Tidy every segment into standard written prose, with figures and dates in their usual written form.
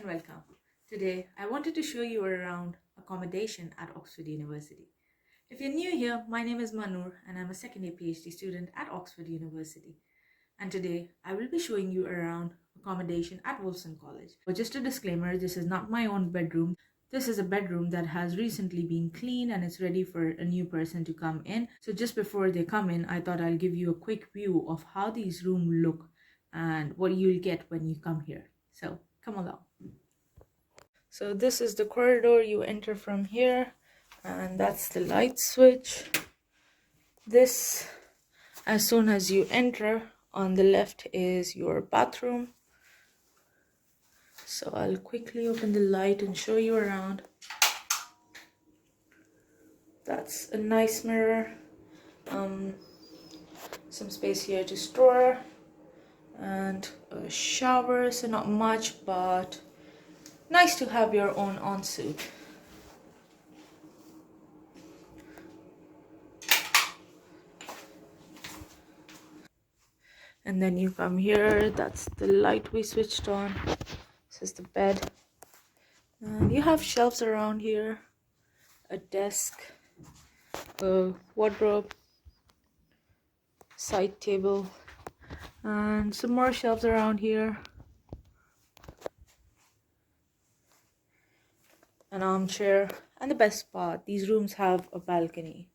welcome. Today, I wanted to show you around accommodation at Oxford University. If you're new here, my name is Manur and I'm a second year PhD student at Oxford University. And today, I will be showing you around accommodation at Wolfson College. But just a disclaimer, this is not my own bedroom. This is a bedroom that has recently been cleaned and it's ready for a new person to come in. So just before they come in, I thought I'll give you a quick view of how these rooms look and what you'll get when you come here. So come along. So this is the corridor you enter from here, and that's the light switch. This, as soon as you enter, on the left is your bathroom. So I'll quickly open the light and show you around. That's a nice mirror, some space here to store, and a shower, so not much, but nice to have your own ensuite. And then you come here, that's the light we switched on. This is the bed. And you have shelves around here, a desk, a wardrobe, side table, and some more shelves around here. An armchair, and the best part, these rooms have a balcony.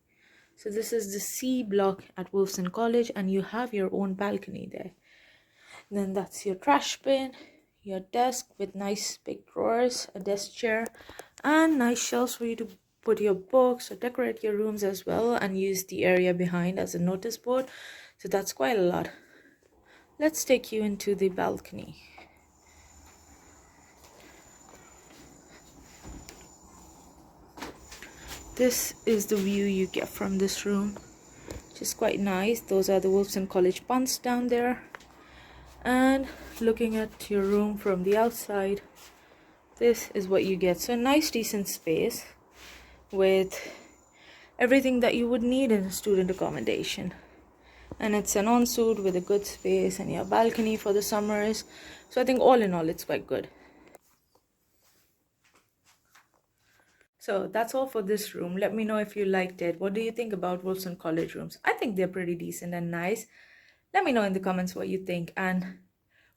So this is the C block at Wolfson College and you have your own balcony there. And then that's your trash bin, your desk with nice big drawers, a desk chair, and nice shelves for you to put your books or decorate your rooms as well, and use the area behind as a notice board. So that's quite a lot. Let's take you into the balcony. This is the view you get from this room, which is quite nice. Those are the Wolfson College punts down there. And looking at your room from the outside, this is what you get. So a nice decent space with everything that you would need in a student accommodation. And it's an ensuite with a good space and your balcony for the summers. So I think all in all, it's quite good. So that's all for this room. Let me know if you liked it. What do you think about Wolfson College rooms? I think they're pretty decent and nice. Let me know in the comments what you think. And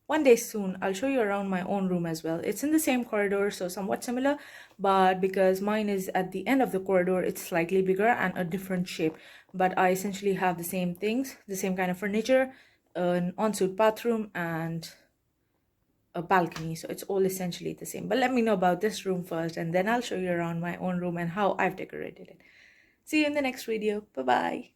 one day soon, I'll show you around my own room as well. It's in the same corridor, so somewhat similar. But because mine is at the end of the corridor, it's slightly bigger and a different shape. But I essentially have the same things, the same kind of furniture, an ensuite bathroom, and a balcony. So it's all essentially the same. But let me know about this room first, and then I'll show you around my own room and how I've decorated it. See you in the next video. Bye bye.